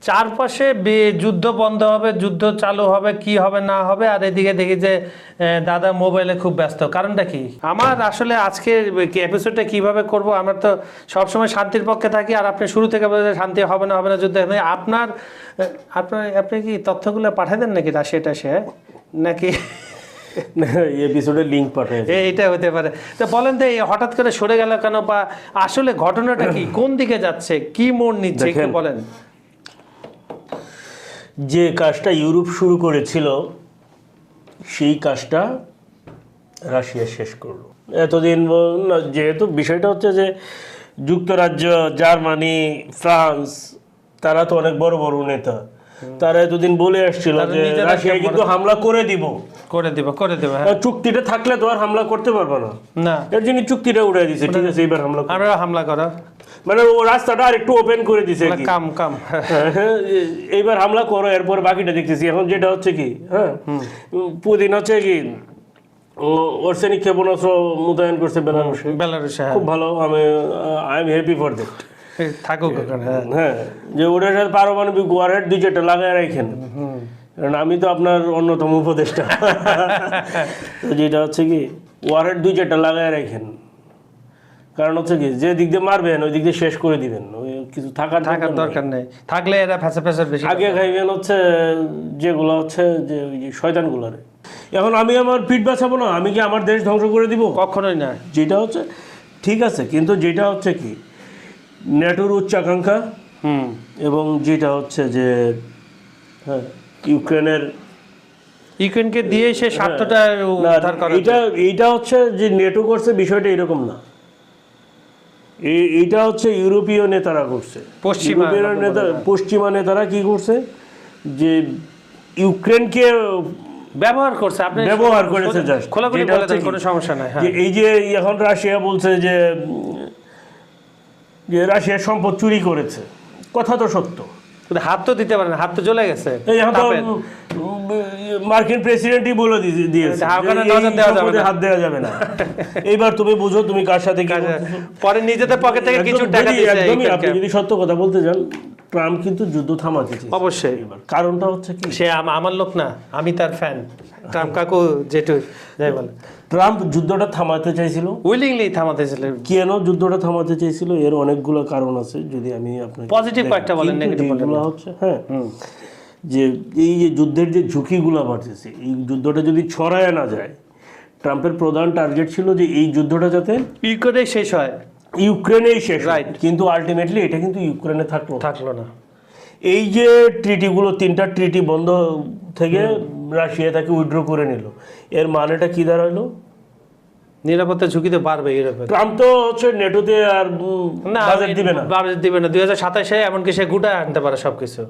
চারপাশে যুদ্ধ বন্ধ হবে, যুদ্ধ চালু হবে, কি হবে না হবে, আর এদিকে দেখি যে দাদা মোবাইলে খুব ব্যস্ত। কারণটা কি? আমার আসলে আজকের এপিসোডটা কিভাবে করব, আমরা তো সবসময় শান্তির পক্ষে থাকি, আর আপনি শুরু থেকে বলে শান্তি হবে না যুদ্ধ। আপনার আপনার আপনি কি তথ্যগুলো পাঠিয়ে দেন নাকি রাশিয়া টাশিয়া নাকি এপিসোডের লিংক পাঠায়? এইটা হতে পারে। তো বলেন তো, এই হঠাৎ করে সরে গেল কেন, বা আসলে ঘটনাটা কি, কোন দিকে যাচ্ছে, কি মোড় নিচ্ছে একটু বলেন। যে কাজটা ইউরোপ শুরু করেছিল সেই কাজটা রাশিয়া শেষ করলো এতদিন। যেহেতু বিষয়টা হচ্ছে যে যুক্তরাজ্য, জার্মানি, ফ্রান্স, তারা তো অনেক বড় বড় নেতা, তারা এতদিন বলে আসছিল যে রাশিয়া কিন্তু হামলা করে দিব। হ্যাঁ, চুক্তিটা থাকলে তো আর হামলা করতে পারবে না, এর জন্য চুক্তিটা উড়াই দিছে। ঠিক আছে, এবার হামলা করা মানে ও রাস্তাটা আর একটু ওপেন করে দিছে, কাম এইবার হামলা করো, এরপর বাকিটা দেখতেছি। এখন যেটা হচ্ছে কি, হ্যাঁ, পুতিন হচ্ছে কি অর্সেনিক ক্ষেপণাস্ত্র মোতায়েন করছে বেলারুশে। খুব ভালো, I am happy for that. থাকুক হ্যাঁ, যে ওটার সাথে পারমাণবিক ওয়ারহেড 2-4টা লাগায় রাখেন, কারণ আমি তো আপনার অন্যতম উপদেষ্টা। তো যেটা হচ্ছে কি, ওয়ারহেড 2-4টা লাগায় রাখেন, কারণ হচ্ছে কি যে দিক দিয়ে মারবেন ওই দিক দিয়ে শেষ করে দিবেন, ওই কিছু থাকার দরকার নেই। থাকলে এরা ফ্যাসার বেশি আগে খাইবেন হচ্ছে যেগুলো হচ্ছে যে ওই যে শয়তানগুলারে। এখন আমি আমার পিঠ বাঁচাবো না, আমি কি আমার দেশ ধ্বংস করে দিব? কখনোই না। যেটা হচ্ছে ঠিক আছে, কিন্তু যেটা হচ্ছে কি ন্যাটোর উচ্চাকাঙ্ক্ষা, এবং যেটা হচ্ছে যে হ্যাঁ ইউক্রেনকে দিয়ে সে স্বার্থটা উদ্ধার করে। এইটা হচ্ছে যে নেটো করছে, বিষয়টা এরকম না। এইটা হচ্ছে ইউরোপীয় নেতারা করছে, পশ্চিমা নেতারা কি করছে, যে ইউক্রেনকে ব্যবহার করছে, আপনি ব্যবহার করেছে। জাস্ট খোলাখুলি বলে দেন, কোনো সমস্যা নাই। এই যে এখন রাশিয়া বলছে যে রাশিয়ার সম্পদ চুরি করেছে, কথা তো সত্য, হাত তো দিতে পারে না, হাত তো জ্বলে গেছে। মার্কিন প্রেসিডেন্টই বলে দিয়েছে হাত দেওয়া যাবে না। এইবার তুমি বুঝো তুমি কার সাথে কি পরে নিজেদের পকেট থেকে কিছু টাকা দিয়েছে। আপনি যদি সত্য কথা বলতে চান, ট্রাম্প কিন্তু যুদ্ধ থামাতে চাইছে। অবশ্যই। কারণটা হচ্ছে কি, সে আমার লোক না, আমি তার ফ্যান। ট্রাম্প কাকু যেটু যাই বলে, ট্রাম্প যুদ্ধটা থামাতে চাইছিল, উইলিংলি থামাতে চাইছিল। কেন যুদ্ধটা থামাতে চাইছিল, এর অনেকগুলো কারণ আছে। যদি আমি আপনাকে পজিটিভ কয়েকটা বলেন, নেগেটিভ বলেন। হচ্ছে হ্যাঁ, যে এই যে যুদ্ধের যে ঝুঁকিগুলো বাড়তেছে, এই যুদ্ধটা যদি ছড়ায় না যায়, ট্রাম্পের প্রধান টার্গেট ছিল যে এই যুদ্ধটা যাতে ইউক্রেনেই শেষ হয়, ইউক্রেনেই শেষ হয়। কিন্তু আলটিমেটলি এটা কিন্তু ইউক্রেনে থাকলো না। এই যে ট্রিটিগুলো, 3টা ট্রিটি বন্ধ থেকে রাশিয়া তাকে উইথড্র করে নিল, এর মানেটা কি দাঁড়ালো? নিরাপত্তা ঝুঁকি তো বাড়বে ইউরোপে। ট্রাম্প তো হচ্ছে নেটোতে আর বাজেট দিবে না 2027-এ, এমনকি সে গুটায় আনতে পারে সবকিছু,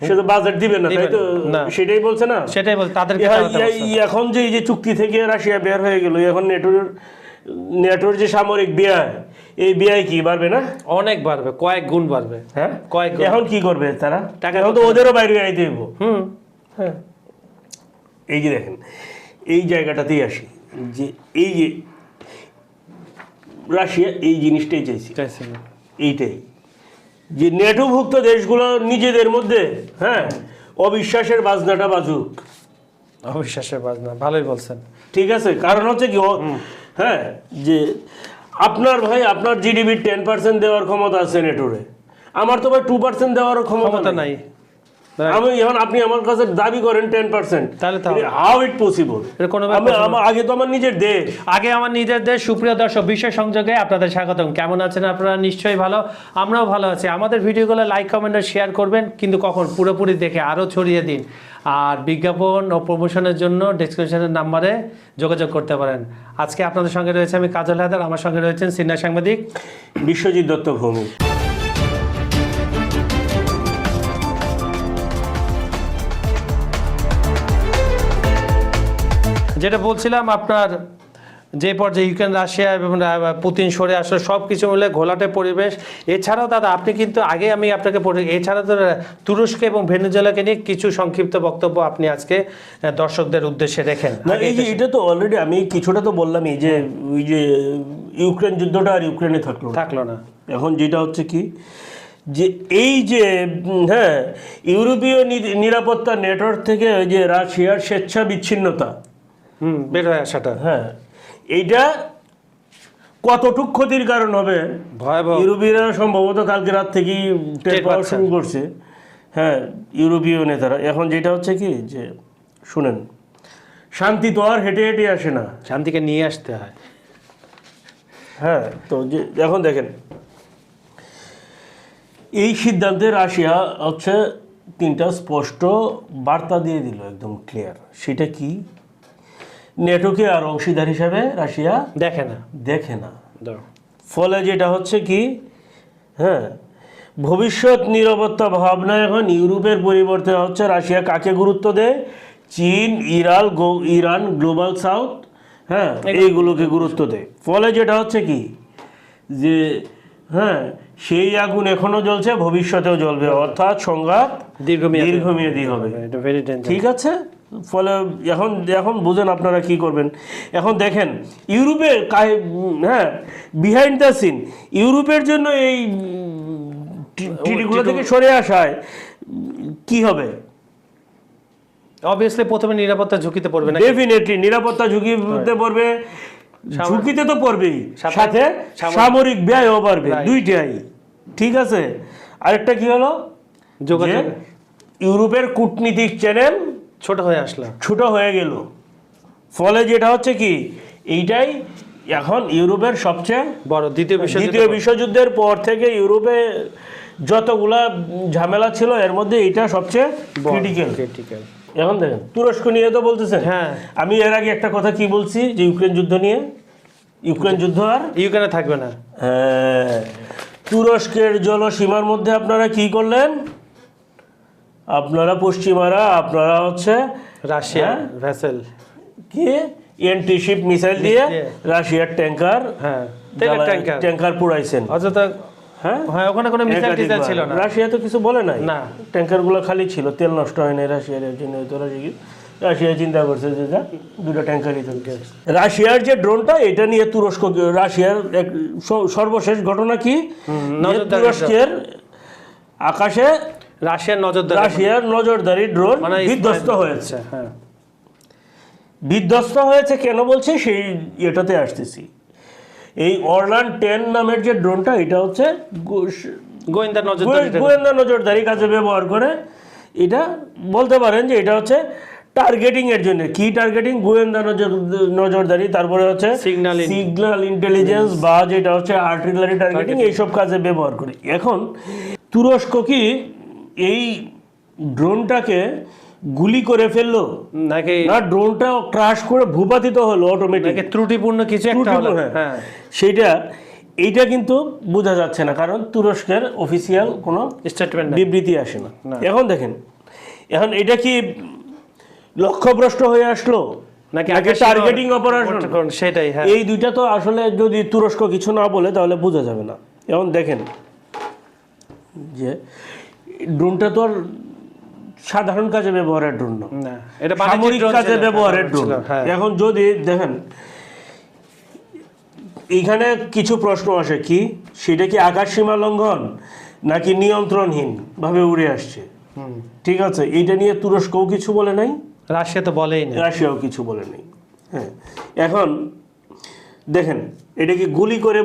সে তো বাজেট দিবে না, তাই তো? সেটাই বলছে না, সেটাই বলছে তাদের। এখন যে এই যে চুক্তি থেকে রাশিয়া বের হয়ে গেল, এখন নেটোর যে সামরিক ব্যয়, এই ব্যয় কি বাড়বে না? অনেক বাড়বে, কয়েক গুণ বাড়বে। হ্যাঁ, কয়েক। এখন কি করবে তারা? এখন তো ওদেরও বাইরে আইতে হইব। হ্যাঁ, এই যে দেখেন, এই জায়গাটাতেই আসি, যে এই যে রাশিয়া এই জিনিসটাই চাইছে, এইটাই যে নেটোভুক্ত দেশগুলো নিজেদের মধ্যে হ্যাঁ অবিশ্বাসের বাজনাটা বাজুক। অবিশ্বাসের বাজনা, ভালোই বলছেন। ঠিক আছে, কারণ হচ্ছে কি, হ্যাঁ, যে আপনার জিডিপির 10% দেওয়ার ক্ষমতা আছে নেটোরে, আমার তো ভাই 2% দেওয়ার ক্ষমতা নাই। আপনি আমার কাছে দাবি করেন 10%, তাহলে হাউ ইট পসিবল? আগে তো আমার নিজের দেশ। সুপ্রিয় দর্শক, বিশেষ সংযোগে আপনাদের স্বাগতম। কেমন আছেন আপনারা? নিশ্চয়ই ভালো, আমরাও ভালো আছি। আমাদের ভিডিওগুলো লাইক, কমেন্ট আর শেয়ার করবেন, কিন্তু কখন পুরোপুরি দেখে আরও ছড়িয়ে দিন। আর বিজ্ঞাপন ও প্রমোশনের জন্য ডেসক্রিপশনের নাম্বারে যোগাযোগ করতে পারেন। আজকে আপনাদের সঙ্গে রয়েছে আমি কাজল হায়দার, আমার সঙ্গে রয়েছেন সিনিয়র সাংবাদিক বিশ্বজিৎ দত্ত ভৌমিক। যেটা বলছিলাম, আপনার যে পর্যায়ে ইউক্রেন, রাশিয়া এবং পুতিন সরে আসলে সব কিছু মিলে ঘোলাটে পরিবেশ। এছাড়াও দাদা আপনি কিন্তু আগে আমি আপনাকে এছাড়া তো তুরস্ক এবং ভেনেজুয়েলাকে নিয়ে কিছু সংক্ষিপ্ত বক্তব্য আপনি আজকে দর্শকদের উদ্দেশ্যে রেখেন। এই যে এটা তো অলরেডি আমি কিছুটা তো বললামই, যে ওই যে ইউক্রেন যুদ্ধটা আর ইউক্রেনে থাকলো না। না। এখন যেটা হচ্ছে কি, যে এই যে হ্যাঁ ইউরোপীয় নিরাপত্তা নেটওয়ার্ক থেকে ওই যে রাশিয়ার স্বেচ্ছা বিচ্ছিন্নতা বের হয়ে আসাটা হ্যাঁ এইটা কতটুক ক্ষতির কারণ হবে ভয়াবহ। ইউরোপীয়রা সম্ভবত কালকে রাত থেকেই টের পাওয়া পাচ্ছে। শুরু করছে। হ্যাঁ ইউরোপীয় নেতারা এখন যেটা হচ্ছে কি যে শুনেন, শান্তি তো আর হেঁটে হেঁটে আসে না। শান্তিকে নিয়ে আসতে হয়। হ্যাঁ তো যে এখন দেখেন এই সিদ্ধান্তে রাশিয়া হচ্ছে 3টা স্পষ্ট বার্তা দিয়ে দিল, একদম ক্লিয়ার। সেটা কি? নেটোকে আর অংশীদার হিসাবে রাশিয়া দেখে না। দেখে না। ফলে যেটা হচ্ছে কি হ্যাঁ ভবিষ্যৎ নিরাপত্তা ভাবনা এখন ইউরোপের পরিবর্তে হচ্ছে রাশিয়া কাকে গুরুত্ব দেয়? চীন, ইরান, গ্লোবাল সাউথ, হ্যাঁ এইগুলোকে গুরুত্ব দেয়। ফলে যেটা হচ্ছে কি যে হ্যাঁ সেই আগুন এখনো জ্বলছে, ভবিষ্যতেও জ্বলবে, অর্থাৎ সংঘাত দীর্ঘমেয়াদী হবে। ঠিক আছে। ফলে এখন বুঝেন আপনারা কি করবেন। এখন দেখেন ইউরোপের হ্যাঁ বিহাইন্ড দ্য সিন ইউরোপের জন্য এই টিটিগুলো থেকে সরে আসায় কি হবে? অবভিয়াসলি প্রথমে নিরাপত্তা ঝুঁকিতে পড়বে না। ডেফিনেটলি নিরাপত্তা ঝুঁকিতে পড়বে, ঝুঁকিতে তো পড়বেই, সাথে সামরিক ব্যয়ও বাড়বে, দুইটাই। ঠিক আছে। আরেকটা কি হলো? যোগাযোগ ইউরোপের কূটনীতিক চ্যানেল ছোট হয়ে গেল। ফলে যেটা হচ্ছে কি এইটাই এখন ইউরোপের সবচেয়ে বড় দ্বিতীয় বিশ্বযুদ্ধের পর থেকে ইউরোপে যতগুলা ঝামেলা ছিল এর মধ্যে এটা সবচেয়ে ক্রিটিক্যাল। এখন দেখেন তুরস্ক নিয়ে তো বলতেছেন। হ্যাঁ আমি এর আগে একটা কথা কি বলছি যে ইউক্রেন যুদ্ধ নিয়ে, ইউক্রেন যুদ্ধ আর ইউক্রেনে থাকবে না। হ্যাঁ তুরস্কের জলসীমার মধ্যে আপনারা কি করলেন? আপনারা পশ্চিমারা আপনারা হচ্ছে রাশিয়া ভেসেল কি এন্টিশিপ মিসাইল দিয়ে রাশিয়ার ট্যাঙ্কার হ্যাঁ ট্যাঙ্কার পুরাইছেন। অযথা হ্যাঁ ওখানে কোনো মিসাইল টিসাইল ছিল না। রাশিয়া তো কিছু বলে নাই, না ট্যাঙ্কারগুলো খালি ছিল, তেল নষ্ট হয় না রাশিয়ার জন্য। তো রাশিয়া চিন্তা করছে যে যা দুটো ট্যাঙ্কারই থাকে। রাশিয়ার যে ড্রোনটা এটা নিয়ে তুরস্ক, রাশিয়ার এক সর্বশেষ ঘটনা কি তুরস্কের আকাশে রাশিয়ার নজরদারি ড্রোন বিধ্বস্ত হয়েছে। হ্যাঁ বিধ্বস্ত হয়েছে কেন বলছে সেই এটাতে আসতেছি। এই অরলান 10 নামের যে ড্রোনটা এটা হচ্ছে গোয়েন্দা নজরদারি কাজে ব্যবহার করে। এটা বলতে পারেন যে এটা হচ্ছে টার্গেটিং এর জন্য। কি টার্গেটিং? গোয়েন্দা নজরদারি, তারপরে হচ্ছে সিগন্যাল ইন্টেলিজেন্স বা যেটা হচ্ছে আর্টিলারি টার্গেটিং, এইসব কাজে ব্যবহার করে। এখন তুরস্ক কি এই ড্রোনটাকে গুলি করে ফেললো নাকি না ড্রোনটা ক্রাশ করে ভূপাতিত হলো অটোমেটিক? ত্রুটিপূর্ণ কিছু একটা হলো। হ্যাঁ সেটা এইটা কিন্তু বোঝা যাচ্ছে না, কারণ তুরস্কের অফিসিয়াল কোনো স্টেটমেন্ট বিবৃতি আসে না। এখন দেখেন এখন এটা কি লক্ষ্যভ্রষ্ট হয়ে আসলো নাকি টার্গেটিং অপারেশন? সেটাই। হ্যাঁ এই দুইটা তো আসলে যদি তুরস্ক কিছু না বলে তাহলে বোঝা যাবে না। এখন দেখেন যে ড্রোনটা তো আর সাধারণ কাজে ব্যবহারের ড্রোন না, এটা সামরিক কাজে ব্যবহারের ড্রোন। এখন যদি দেখেন এইখানে কিছু প্রশ্ন আসে কি সেটা কি আকাশ সীমা লঙ্ঘন নাকি নিয়ন্ত্রণহীন ভাবে উড়ে আসছে? ঠিক আছে, এইটা নিয়ে তুরস্কও কিছু বলে নাই, রাশিয়া তো বলেই না, রাশিয়াও কিছু বলে নাই। হ্যাঁ এখন দেখেন এটা কি গুলি করে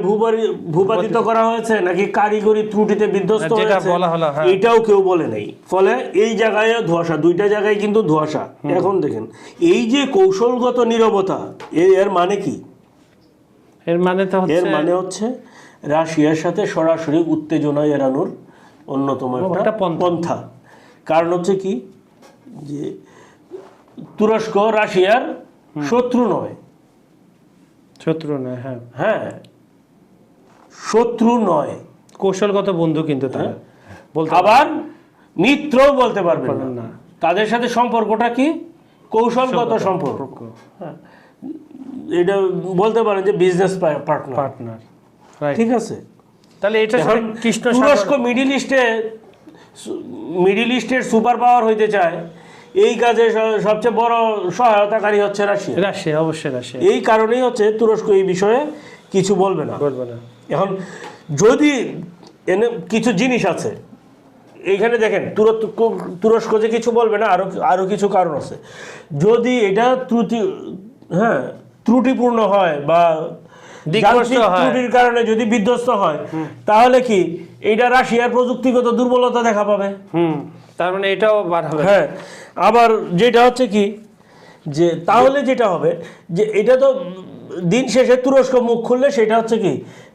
ভূপাতিত করা হয়েছে নাকি কারিগরি ত্রুটিতে বিধ্বস্ত হয়েছে এটাও কেউ বলে নাই। ফলে এই জায়গায় ধোঁয়াশা, দুইটা জায়গায় কিন্তু ধোঁয়াশা। এখন দেখেন এই যে কৌশলগত নীরবতা এর মানে কি? এর মানে হচ্ছে রাশিয়ার সাথে সরাসরি উত্তেজনা এড়ানোর অন্যতম একটা পন্থা। কারণ হচ্ছে কি যে তুরস্ক রাশিয়ার শত্রু নয়, হ্যাঁ শত্রু নয়, কৌশলগত বন্ধু, কিন্তু তারা আবার মিত্রও বলতে পারবেন না। তাদের সাথে সম্পর্কটা কি? কৌশলগত সম্পর্ক। এটা বলতে পারেন যে বিজনেস পার্টনার। ঠিক আছে, তাহলে এটা তুরস্ক মিডিল ইস্টের সুপার পাওয়ার হইতে চায়, এই কাজে সবচেয়ে বড় সহায়তাকারী হচ্ছে রাশিয়া। অবশ্যই রাশিয়া। এই কারণেই হচ্ছে তুরস্ক এই বিষয়ে কিছু বলবে না। বলবে না। এখন যদি এনে কিছু জিনিস আছে এইখানে দেখেন, তুরস্ক যে কিছু বলবে না, আরো কিছু কারণ আছে। যদি এটা ত্রুটিপূর্ণ হয় বা যান্ত্রিক ত্রুটির কারণে যদি বিধ্বস্ত হয়, তাহলে কি এটা রাশিয়ার প্রযুক্তিগত দুর্বলতা দেখা পাবে। তার মানে এটাও বাড়াবে। হ্যাঁ, আবার যেটা হচ্ছে কি যে তাহলে যেটা হবে যে এটা তো দিন শেষে তুরস্ক মুখ খুললে সেটা হচ্ছে কি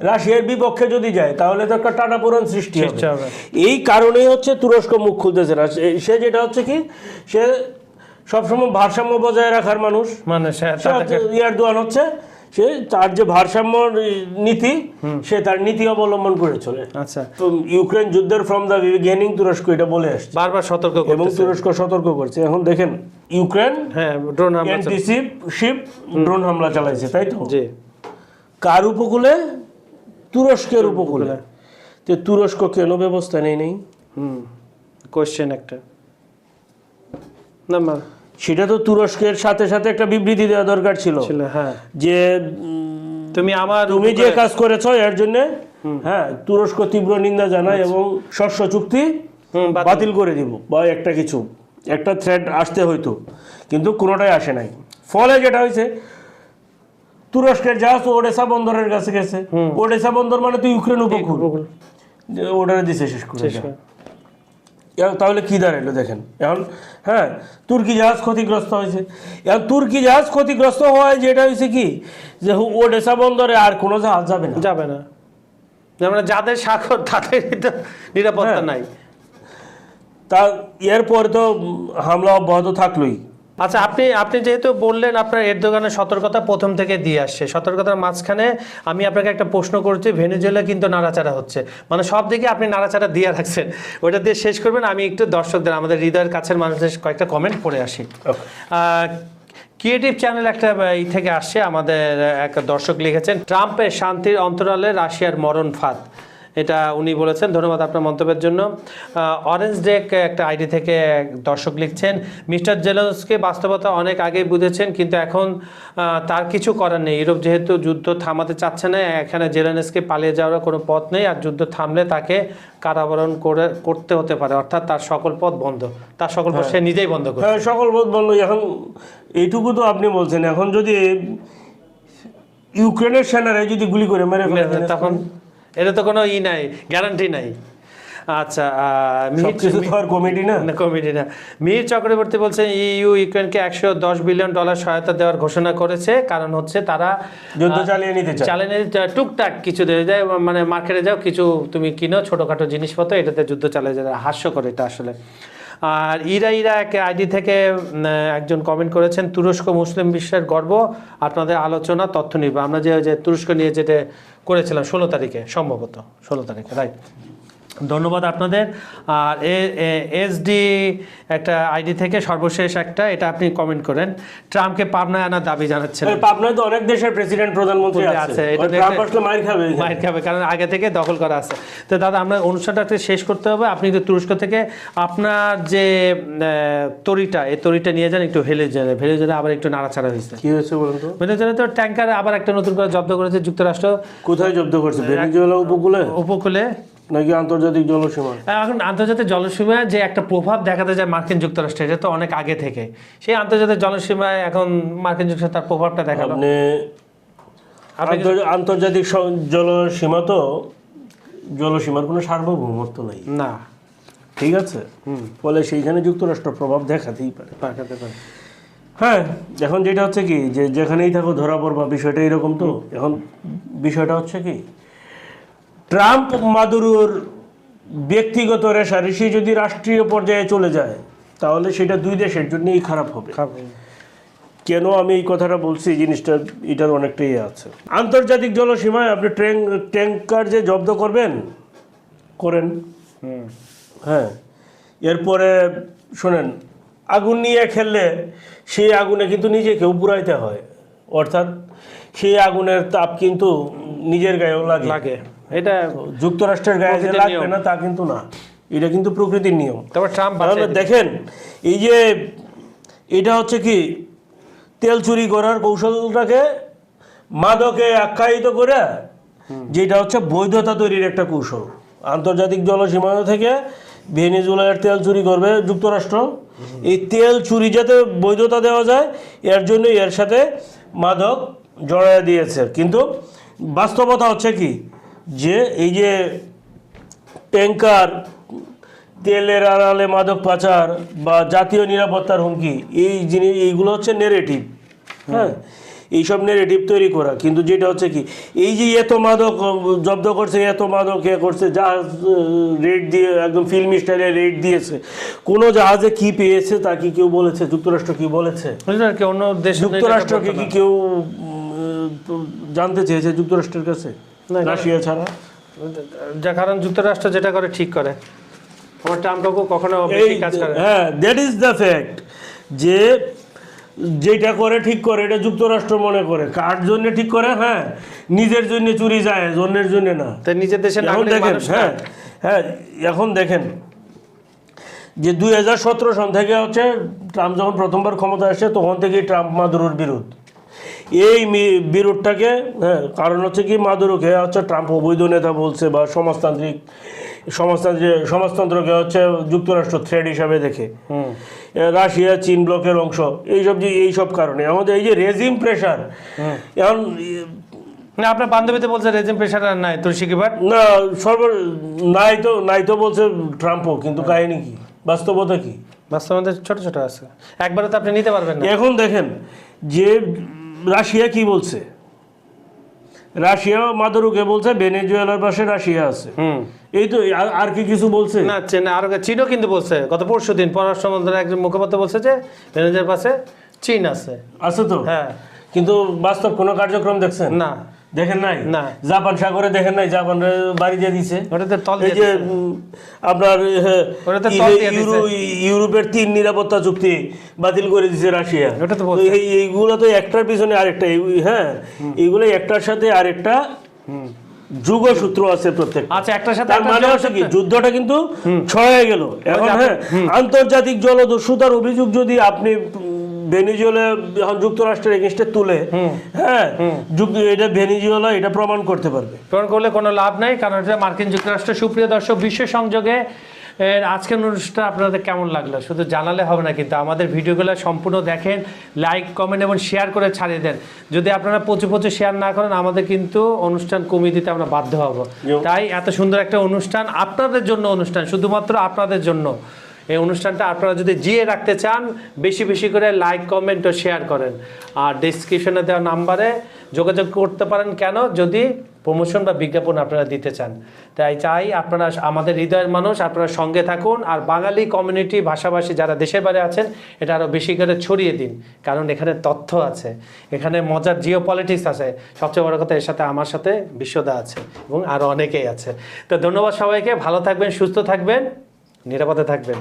রাশিয়ার বিপক্ষে যদি যায় তাহলে তো একটা টানাপোড়েন সৃষ্টি হবে। এই কারণেই হচ্ছে তুরস্ক মুখ খুলতেছে না। সে যেটা হচ্ছে কি সে সবসময় ভারসাম্য বজায় রাখার মানুষ। এরদোয়ান হচ্ছে সে তার যে ভারসাম্য নীতি, সে তার নীতি অবলম্বন করে চলে। আচ্ছা, ইউক্রেন যুদ্ধের ফ্রম দ্য বিগিনিং তুরস্ক এটা বলে আসছে, বারবার সতর্ক করছে, এবং তুরস্ক সতর্ক করছে। এখন দেখেন ইউক্রেন ড্রোন হামলা, ড্রোন হামলা চালাইছে, তাই তো? জি। কার উপকূলে? তুরস্কের উপকূলে। তো তুরস্ক কেন ব্যবস্থা নেই? কোশ্চেন একটা না, সেটা তো তুরস্কের সাথে সাথে একটা বিবৃতি দেওয়া দরকার ছিল। হ্যাঁ, যে তুমি যে কাজ করেছো এর জন্য তুরস্ক তীব্র নিন্দা জানায় এবং শস্য চুক্তি বাতিল করে দিব, বা একটা থ্রেড আসতে হইতো, কিন্তু কোনোটাই আসে নাই। ফলে যেটা হয়েছে, তুরস্কের জাহাজ ওডেসা বন্দরের কাছে গেছে। ওডেসা বন্দর মানে তো ইউক্রেন উপকূল, ওটারে দিছে শেষ করে। তাহলে কি দাঁড়াইলো দেখেন এখন। তুর্কি জাহাজ ক্ষতিগ্রস্ত হয়েছে। এখন তুর্কি জাহাজ ক্ষতিগ্রস্ত হওয়ায় যেটা হয়েছে কি যে ওডেসা বন্দরে আর কোনো জাহাজ যাবে না। মানে যাদের সাগর তাদের নিরাপত্তা নাই। তা এরপর তো হামলা অব্যাহত থাকলোই। আচ্ছা, আপনি যেহেতু বললেন আপনার এরদোগানের সতর্কতা প্রথম থেকে দিয়ে আসছে, সতর্কতার মাঝখানে আমি আপনাকে একটা প্রশ্ন করছি। ভেনেজুয়েলা কিন্তু নাড়াচাড়া হচ্ছে, মানে সব দিকে আপনি নাড়াচাড়া দিয়ে রাখছেন, ওটা দিয়ে শেষ করবেন। আমি একটু দর্শকদের, আমাদের হৃদয়ের কাছের মানুষদের কয়েকটা কমেন্ট পড়ে আসি। ক্রিয়েটিভ চ্যানেল একটা থেকে আসছে, আমাদের এক দর্শক লিখেছেন, ট্রাম্পের শান্তির অন্তরালে রাশিয়ার মরণ ফাঁদ। এটা উনি বলেছেন। ধন্যবাদ আপনার মন্তব্যের জন্য। অরেঞ্জ ডেক একটা আইডি থেকে দর্শক লিখছেন, মিস্টার জেলেনস্কি বাস্তবতা অনেক আগেই বুঝেছেন, কিন্তু এখন তার কিছু করার নেই। ইউরোপ যেহেতু যুদ্ধ থামাতে চাচ্ছে না, এখানে জেলেনস্কি পালিয়ে যাওয়ার কোনো পথ নেই, আর যুদ্ধ থামলে তাকে কারাবরণ করতে হতে পারে, অর্থাৎ তার সকল পথ বন্ধ। তার সকল পথ সে নিজেই বন্ধ করে। সকল পথ বন্ধ। এখন এইটুকু তো আপনি বলছেন, এখন যদি ইউক্রেনের সেনারা যদি গুলি করে মেরে ফেলে, তখন এটা তো কোনো নাই, গ্যারান্টি নাই। আচ্ছা, কমিটি না। মিহির চক্রবর্তী বলছেন, ইউ ইউক্রেনকে $110 বিলিয়ন সহায়তা দেওয়ার ঘোষণা করেছে, কারণ হচ্ছে তারা যুদ্ধ চালিয়ে নিতে টুকটাক কিছু দেওয়া যায়, মানে মার্কেটে যাও কিছু তুমি কিনো ছোটোখাটো জিনিসপত্র, এটাতে যুদ্ধ চালিয়ে যায়। হাস্যকর এটা আসলে। আর ইরা এক আইডি থেকে একজন কমেন্ট করেছেন, তুরস্ক মুসলিম বিশ্বের গর্ব, আপনাদের আলোচনা তথ্য নির্ভর। আমরা যে তুরস্ক নিয়ে যেটা করেছিলাম 16 তারিখে, সম্ভবত 16 তারিখে, রাইট। ধন্যবাদ আপনাদের। আর এসডি একটা আইডি থেকে সর্বশেষ একটা, এটা আপনি কমেন্ট করেন, ট্রাম্পকে পাবনায় আনার দাবি জানাচ্ছেন। পাবনায় তো অনেক দেশের প্রেসিডেন্ট প্রধানমন্ত্রী আছে, মাইর খাবে কারণ আগে থেকে দখল করা আছে। তো দাদা, আমরা অনুষ্ঠানটা শেষ করতে হবে। আপনি তো তুরস্ক থেকে আপনার যে তরিটা নিয়ে যান একটু ভেনেজুয়েলা আবার একটু নাড়াচাড়া হয়েছে। কি হয়েছে বলুন তো? ভেনেজুয়েলা তো ট্যাঙ্কার আবার একটা নতুন করে জব্দ করেছে যুক্তরাষ্ট্র। কোথায় জব্দ করছে? ভেনেজুয়েলা উপকূলে নাকি আন্তর্জাতিক জলসীমা? এখন আন্তর্জাতিক জলসীমা যে একটা প্রভাব দেখাতে যায় মার্কিন যুক্তরাষ্ট্রে, এটা তো অনেক আগে থেকে। সেই আন্তর্জাতিক জলসীমায় এখন মার্কিন যুক্তরাষ্ট্র তার প্রভাবটা দেখালো। আন্তর্জাতিক জলসীমা তো জলসীমার কোনো সার্বভৌমত্ব নেই না, ঠিক আছে? ফলে সেইখানে যুক্তরাষ্ট্র প্রভাব দেখাতেই পারে। এখন যেটা হচ্ছে কি যে যেখানেই থাকো ধরা পড়বা, বিষয়টা এরকম। তো এখন বিষয়টা হচ্ছে কি, ট্রাম্প মাদুরোর ব্যক্তিগত রেষারেষি যদি রাষ্ট্রীয় পর্যায়ে চলে যায়, তাহলে সেটা দুই দেশের জন্যই খারাপ হবে। কেন আমি এই কথাটা বলছি, জিনিসটা এটার অনেকটাই আছে। আন্তর্জাতিক জলসীমায় আপনি ট্যাঙ্কার যে জব্দ করেন, এরপরে শোনেন, আগুন নিয়ে খেললে সেই আগুনে কিন্তু নিজেকেও পুরাইতে হয়, অর্থাৎ সেই আগুনের তাপ কিন্তু নিজের গায়েও লাগে। এটা যুক্তরাষ্ট্রের গায়ে যে লাগবে না তা কিন্তু না, এটা কিন্তু প্রকৃতির নিয়ম। তাহলে দেখেন, এই যে এটা হচ্ছে কি তেল চুরি করার কৌশলটাকে মাদকে আখ্যায়িত করে, যেটা হচ্ছে বৈধতা তৈরির একটা কৌশল। আন্তর্জাতিক জলসীমানা থেকে ভেনেজুয়েলার তেল চুরি করবে যুক্তরাষ্ট্র। এই তেল চুরি যাতে বৈধতা দেওয়া যায় এর জন্য এর সাথে মাদক জড়ায় দিয়েছে। কিন্তু বাস্তবতা হচ্ছে কি, যে এই যে ট্যাঙ্কার, তেলের আড়ালে মাদক পাচার বা জাতীয় নিরাপত্তার হুমকি, এই জিনিস এইগুলো হচ্ছে নেগেটিভ। হ্যাঁ, এইসব নেগেটিভ তৈরি করা। কিন্তু যেটা হচ্ছে কি, এই যে এত মাদক জব্দ করছে, এত মাদক করছে, জাহাজ রেড দিয়ে একদম ফিল্মি স্টাইলে রেড দিয়েছে, কোনো জাহাজে কি পেয়েছে তা কি কেউ বলেছে? যুক্তরাষ্ট্র কি বলেছে? অন্য দেশ যুক্তরাষ্ট্রকে কি কেউ জানতে চেয়েছে যুক্তরাষ্ট্রের কাছে, রাশিয়া ছাড়া? কারণ যুক্তরাষ্ট্র যেটা করে ঠিক করে, আমার ট্রাম্পও কখনো বেশি কাজ করে। হ্যাঁ, দ্যাট ইজ দ্য ফ্যাক্ট, যে যেটা করে ঠিক করে এটা যুক্তরাষ্ট্র মনে করে। কার জন্য ঠিক করে? হ্যাঁ, নিজের জন্য চুরি যায়, অন্যের জন্য না। তাই নিজের দেশের এখন নাগরিক দেখেন, মানুষ না। হ্যাঁ হ্যাঁ, এখন দেখেন যে 2017 সন থেকে হচ্ছে ট্রাম্প যখন প্রথমবার ক্ষমতা আসে তখন থেকেই ট্রাম্প মাদুরোর বিরোধ। এই বিরোধটাকে, হ্যাঁ, কারণ হচ্ছে কি, মাদুরোকে হচ্ছে ট্রাম্প অবৈধ নেতা বলছে বা সমাজতন্ত্রকে হচ্ছে যুক্তরাষ্ট্র থ্রেড হিসাবে দেখে। রাশিয়া চীন ব্লকের অংশ, এইসব কারণে আমাদের এই যে রেজিম প্রেশার। এখন না, আপনার বান্ধবীতে বলছে রেজিম প্রেশার আর নাই, তুলসী কি বাট না, নাই তো বলছে ট্রাম্পও, কিন্তু কাহিনী কি, বাস্তবতা কি? বাস্তবে ছোট ছোট আছে, একবারে তো আপনি নিতে পারবেন না। এখন দেখেন যে রাশিয়া কি বলছে, রাশিয়া মাদুরোকে বলছে ভেনেজুয়েলার পাশে রাশিয়া আছে। এই তো, আর কি কিছু বলছে? না, আর চীনও কিন্তু বলছে, গত পরশুদিন পররাষ্ট্র মন্ত্রণালয়ের একজন মুখপাত্র বলছে যে ভেনেজুয়েলার পাশে চীন আছে। আছে তো, হ্যাঁ, কিন্তু বাস্তব কোনো কার্যক্রম দেখছেন? না, দেখেন নাই? না। জাপান সাগরে দেখেন নাই? জাপান বাড়ি দিয়ে দিছে। ওটাতে তল এই দিয়ে যে দিছে। আপনার ওটাতে তল দিয়ে দিছে। ইউরোপের 3 নিরাপত্তা চুক্তি বাতিল করে দিছে রাশিয়া। ওটা তো বলছে। এইগুলো তো একটার পিছনে আরেকটা, হ্যাঁ, এইগুলো একটার সাথে আরেকটা যুগসূত্র আছে প্রত্যেক। আচ্ছা, একটার সাথে তার মানে হচ্ছে কি, যুদ্ধটা কিন্তু ছড়ায় গেল। এখন হ্যাঁ, আন্তর্জাতিক জলদস্যুতার অভিযোগ যদি আপনি ভেনেজুয়েলা এখন যুক্তরাষ্ট্রের এগেইনস্টে তুলে, হ্যাঁ, এটা ভেনেজুয়েলা এটা প্রমাণ করতে পারবে। প্রমাণ করলে কোনো লাভ নাই, কারণ এটা মার্কিন যুক্তরাষ্ট্র। সুপ্রিয় দর্শক, বিশ্ব সংযোগে আজকের অনুষ্ঠানটা আপনাদের কেমন লাগলো শুধু জানালে হবে না, কিন্তু আমাদের ভিডিওগুলো সম্পূর্ণ দেখেন, লাইক কমেন্ট এবং শেয়ার করে ছাড়িয়ে দেন। যদি আপনারা প্রচুর শেয়ার না করেন, আমাদের কিন্তু অনুষ্ঠান কমিয়ে দিতে আমরা বাধ্য হব। তাই এত সুন্দর একটা অনুষ্ঠান, আপনাদের জন্য অনুষ্ঠান, শুধুমাত্র আপনাদের জন্য এই অনুষ্ঠানটা আপনারা যদি জিয়ে রাখতে চান, বেশি বেশি করে লাইক কমেন্ট ও শেয়ার করেন। আর ডেসক্রিপশনে দেওয়া নাম্বারে যোগাযোগ করতে পারেন, কেন যদি প্রমোশন বা বিজ্ঞাপন আপনারা দিতে চান। তাই চাই আপনারা আমাদের হৃদয়ের মানুষ, আপনারা সঙ্গে থাকুন। আর বাঙালি কমিউনিটি, ভাষাভাষী যারা দেশের বাইরে আছেন, এটা আরও বেশি করে ছড়িয়ে দিন, কারণ এখানে তথ্য আছে, এখানে মজার জিও পলিটিক্স আছে, সবচেয়ে বড় কথা এর সাথে আমার সাথে বিশ্বদা আছে এবং আরও অনেকেই আছে। তো ধন্যবাদ সবাইকে, ভালো থাকবেন, সুস্থ থাকবেন, নিরাপদে থাকবেন।